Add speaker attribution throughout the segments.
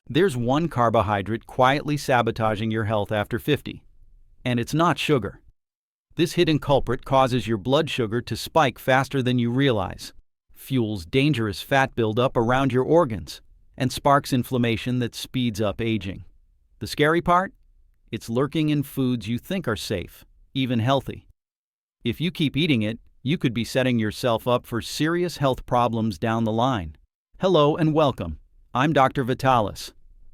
Speaker 1: There's one carbohydrate quietly sabotaging your health after 50, and it's not sugar. This hidden culprit causes your blood sugar to spike faster than you realize, fuels dangerous fat buildup around your organs, and sparks inflammation that speeds up aging. The scary part? It's lurking in foods you think are safe, even healthy. If you keep eating it, you could be setting yourself up for serious health problems down the line. Hello and welcome. I'm Dr. Vitalis,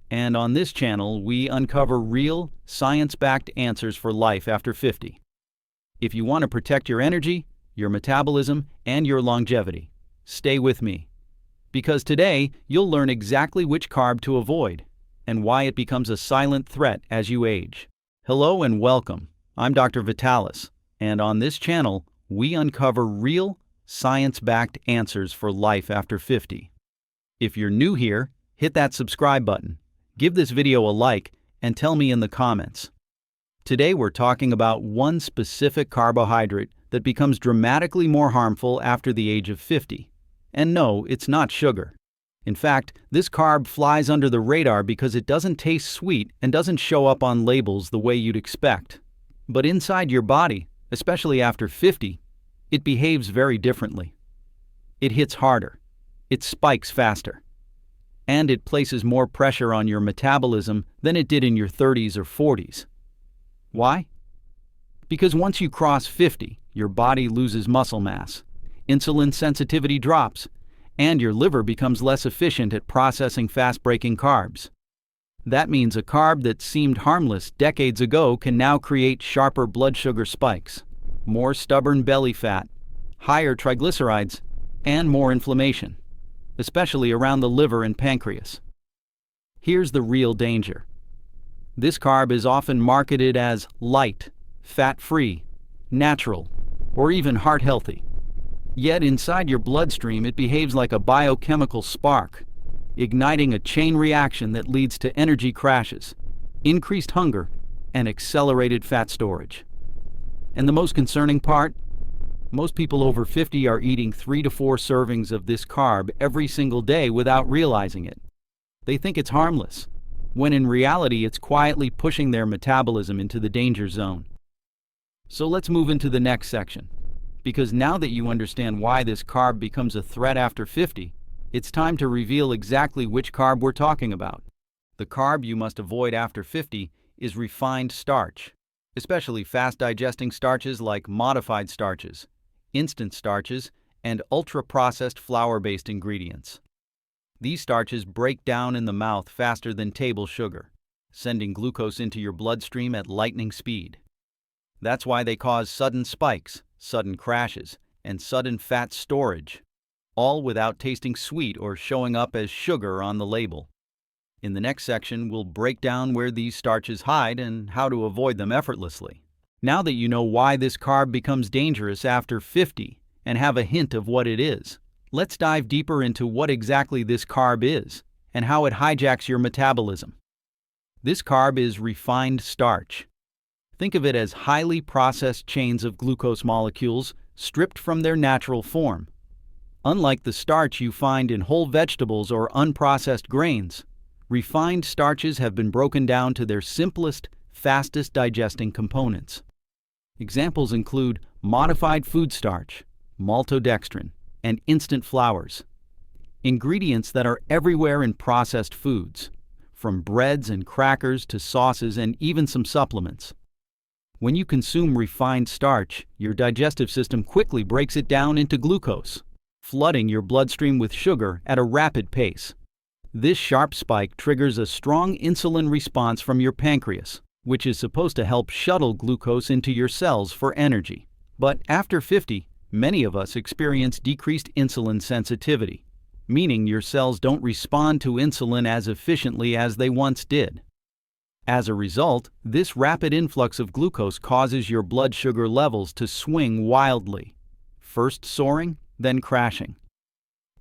Speaker 1: and on this channel we uncover real, science-backed answers for life after 50. If you want to protect your energy, your metabolism, and your longevity, stay with me. Because today you'll learn exactly which carb to avoid and why it becomes a silent threat as you age. Hello and welcome. I'm Dr. Vitalis, and on this channel we uncover real, science-backed answers for life after 50. If you're new here, hit that subscribe button, give this video a like, and tell me in the comments. Today we're talking about one specific carbohydrate that becomes dramatically more harmful after the age of 50. And no, it's not sugar. In fact, this carb flies under the radar because it doesn't taste sweet and doesn't show up on labels the way you'd expect. But inside your body, especially after 50, it behaves very differently. It hits harder, it spikes faster, and it places more pressure on your metabolism than it did in your 30s or 40s. Why? Because once you cross 50, your body loses muscle mass, insulin sensitivity drops, and your liver becomes less efficient at processing fast-breaking carbs. That means a carb that seemed harmless decades ago can now create sharper blood sugar spikes, more stubborn belly fat, higher triglycerides, and more inflammation, especially around the liver and pancreas. Here's the real danger. This carb is often marketed as light, fat-free, natural, or even heart-healthy. Yet inside your bloodstream it behaves like a biochemical spark, igniting a chain reaction that leads to energy crashes, increased hunger, and accelerated fat storage. And the most concerning part? Most people over 50 are eating 3 to 4 servings of this carb every single day without realizing it. They think it's harmless, when in reality it's quietly pushing their metabolism into the danger zone. So let's move into the next section. Because now that you understand why this carb becomes a threat after 50, it's time to reveal exactly which carb we're talking about. The carb you must avoid after 50 is refined starch, especially fast-digesting starches like modified starches, instant starches, and ultra-processed flour-based ingredients. These starches break down in the mouth faster than table sugar, sending glucose into your bloodstream at lightning speed. That's why they cause sudden spikes, sudden crashes, and sudden fat storage, all without tasting sweet or showing up as sugar on the label. In the next section, we'll break down where these starches hide and how to avoid them effortlessly. Now that you know why this carb becomes dangerous after 50 and have a hint of what it is, let's dive deeper into what exactly this carb is and how it hijacks your metabolism. This carb is refined starch. Think of it as highly processed chains of glucose molecules stripped from their natural form. Unlike the starch you find in whole vegetables or unprocessed grains, refined starches have been broken down to their simplest, fastest digesting components. Examples include modified food starch, maltodextrin, and instant flours. Ingredients that are everywhere in processed foods, from breads and crackers to sauces and even some supplements. When you consume refined starch, your digestive system quickly breaks it down into glucose, flooding your bloodstream with sugar at a rapid pace. This sharp spike triggers a strong insulin response from your pancreas, which is supposed to help shuttle glucose into your cells for energy. But after 50, many of us experience decreased insulin sensitivity, meaning your cells don't respond to insulin as efficiently as they once did. As a result, this rapid influx of glucose causes your blood sugar levels to swing wildly, first soaring, then crashing.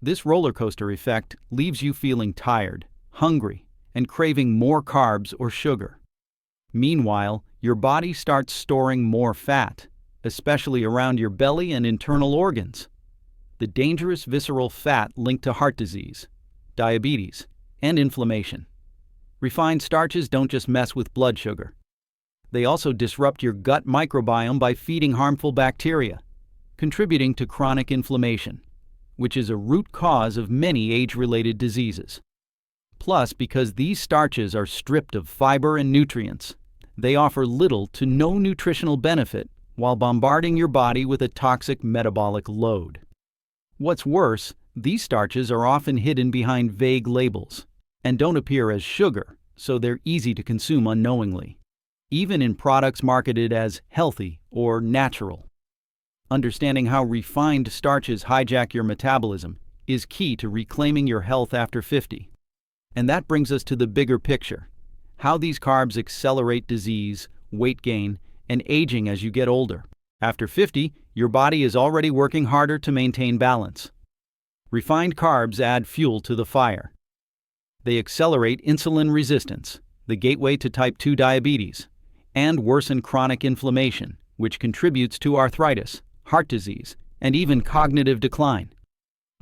Speaker 1: This roller coaster effect leaves you feeling tired, hungry, and craving more carbs or sugar. Meanwhile, your body starts storing more fat, especially around your belly and internal organs. The dangerous visceral fat linked to heart disease, diabetes, and inflammation. Refined starches don't just mess with blood sugar. They also disrupt your gut microbiome by feeding harmful bacteria, contributing to chronic inflammation, which is a root cause of many age-related diseases. Plus, because these starches are stripped of fiber and nutrients, they offer little to no nutritional benefit while bombarding your body with a toxic metabolic load. What's worse, these starches are often hidden behind vague labels and don't appear as sugar, so they're easy to consume unknowingly, even in products marketed as healthy or natural. Understanding how refined starches hijack your metabolism is key to reclaiming your health after 50. And that brings us to the bigger picture: how these carbs accelerate disease, weight gain, and aging as you get older. After 50, your body is already working harder to maintain balance. Refined carbs add fuel to the fire. They accelerate insulin resistance, the gateway to type 2 diabetes, and worsen chronic inflammation, which contributes to arthritis, heart disease, and even cognitive decline.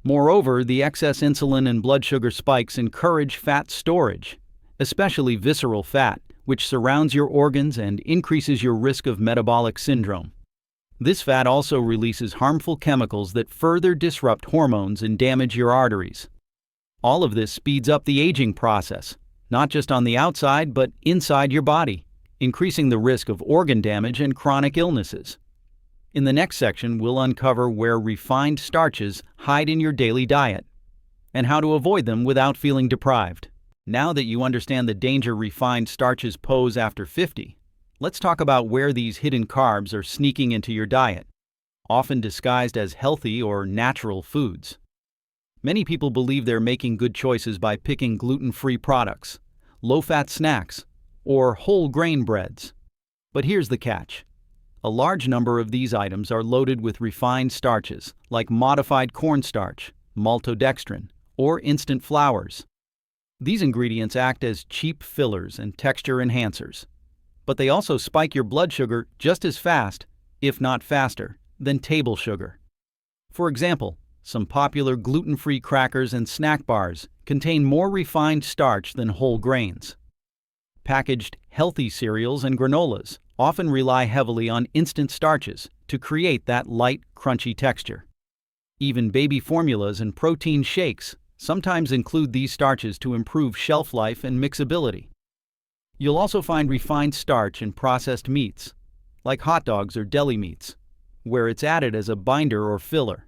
Speaker 1: Moreover, the excess insulin and blood sugar spikes encourage fat storage, especially visceral fat, which surrounds your organs and increases your risk of metabolic syndrome. This fat also releases harmful chemicals that further disrupt hormones and damage your arteries. All of this speeds up the aging process, not just on the outside, but inside your body, increasing the risk of organ damage and chronic illnesses. In the next section, we'll uncover where refined starches hide in your daily diet and how to avoid them without feeling deprived. Now that you understand the danger refined starches pose after 50, let's talk about where these hidden carbs are sneaking into your diet, often disguised as healthy or natural foods. Many people believe they're making good choices by picking gluten-free products, low-fat snacks, or whole grain breads. But here's the catch. A large number of these items are loaded with refined starches, like modified cornstarch, maltodextrin, or instant flours. These ingredients act as cheap fillers and texture enhancers, but they also spike your blood sugar just as fast, if not faster, than table sugar. For example, some popular gluten-free crackers and snack bars contain more refined starch than whole grains. Packaged healthy cereals and granolas often rely heavily on instant starches to create that light, crunchy texture. Even baby formulas and protein shakes sometimes include these starches to improve shelf life and mixability. You'll also find refined starch in processed meats, like hot dogs or deli meats, where it's added as a binder or filler.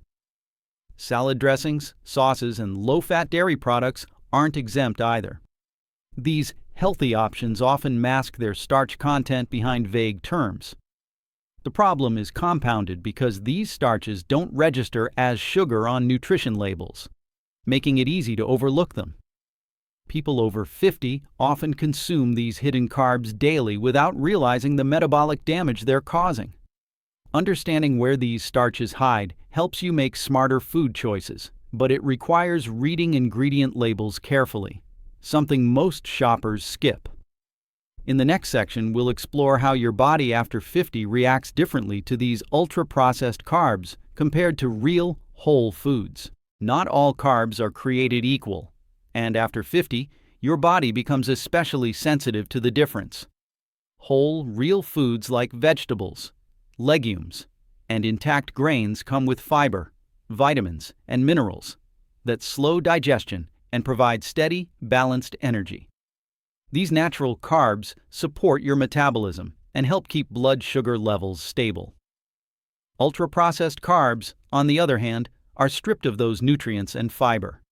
Speaker 1: Salad dressings, sauces, and low-fat dairy products aren't exempt either. These healthy options often mask their starch content behind vague terms. The problem is compounded because these starches don't register as sugar on nutrition labels, making it easy to overlook them. People over 50 often consume these hidden carbs daily without realizing the metabolic damage they're causing. Understanding where these starches hide helps you make smarter food choices, but it requires reading ingredient labels carefully, something most shoppers skip. In the next section, we'll explore how your body after 50 reacts differently to these ultra-processed carbs compared to real, whole foods. Not all carbs are created equal, and after 50, your body becomes especially sensitive to the difference. Whole, real foods like vegetables, legumes, and intact grains come with fiber, vitamins, and minerals that slow digestion and provide steady, balanced energy. These natural carbs support your metabolism and help keep blood sugar levels stable. Ultra-processed carbs, on the other hand, are stripped of those nutrients and fiber.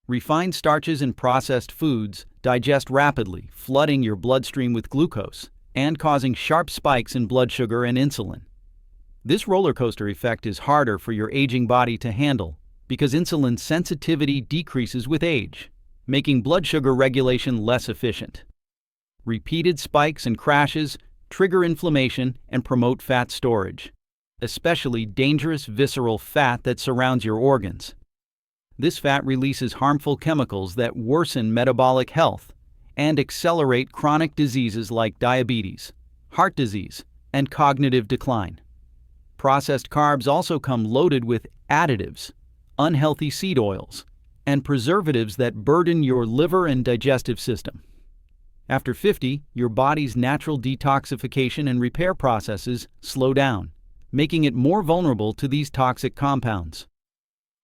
Speaker 1: Refined starches in processed foods digest rapidly, flooding your bloodstream with glucose and causing sharp spikes in blood sugar and insulin. This roller coaster effect is harder for your aging body to handle because insulin sensitivity decreases with age, making blood sugar regulation less efficient. Repeated spikes and crashes trigger inflammation and promote fat storage, especially dangerous visceral fat that surrounds your organs. This fat releases harmful chemicals that worsen metabolic health and accelerate chronic diseases like diabetes, heart disease, and cognitive decline. Processed carbs also come loaded with additives, unhealthy seed oils, and preservatives that burden your liver and digestive system. After 50, your body's natural detoxification and repair processes slow down, making it more vulnerable to these toxic compounds.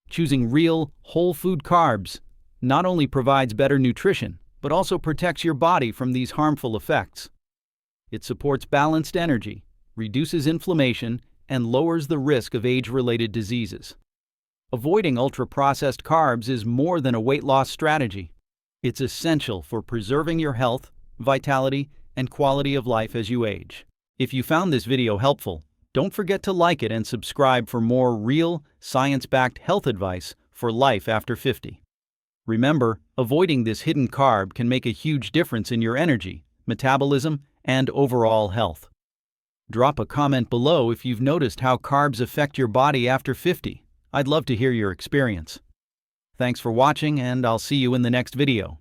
Speaker 1: Choosing real, whole food carbs not only provides better nutrition, but also protects your body from these harmful effects. It supports balanced energy, reduces inflammation, and lowers the risk of age-related diseases. Avoiding ultra-processed carbs is more than a weight loss strategy. It's essential for preserving your health, vitality, and quality of life as you age. If you found this video helpful, don't forget to like it and subscribe for more real, science-backed health advice for life after 50. Remember, avoiding this hidden carb can make a huge difference in your energy, metabolism, and overall health. Drop a comment below if you've noticed how carbs affect your body after 50. I'd love to hear your experience. Thanks for watching, and I'll see you in the next video.